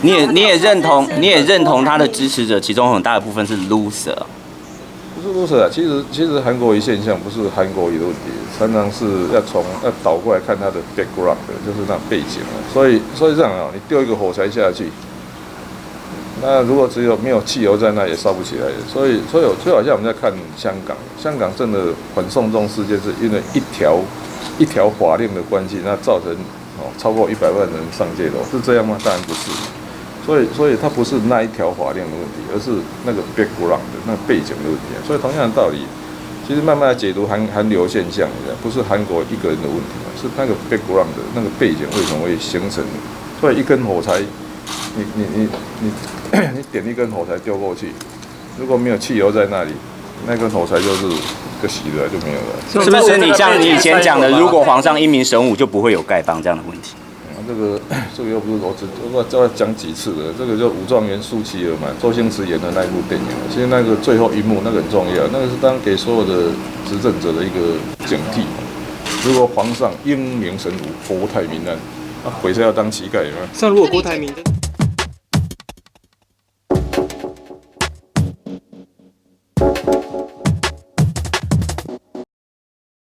你也认同他的支持者，其中很大的部分是 loser。不是 loser 啊，其实韩国瑜现象不是韩国瑜的问题，常常是要倒过来看他的 background， 就是那背景啊。所以这样啊，你丢一个火柴下去，那如果只有没有汽油在那也烧不起来的。所以就好像我们在看香港真的反送中事件是因为一条法令的关系，那造成超过100万人上街头，是这样吗？当然不是。所以它不是那一条法令的问题，而是那个 background 的那个背景的问题。所以同样的道理，其实慢慢的解读韩流现象，不是韩国一个人的问题嘛，是那个 background 的那个背景为什么会形成？所以一根火柴，你点一根火柴丢过去，如果没有汽油在那里，那根火柴就是个熄了就没有了。是不是你像你以前讲的，如果皇上英明神武，就不会有丐帮这样的问题？这个又不是我要讲几次了，这个就武状元苏乞儿嘛，周星驰演的那一部电影。其实那个最后一幕那个很重要，那个是当给所有的执政者的一个警惕。如果皇上英明神武、国泰民安，鬼才要当乞丐嘛。像如果郭台铭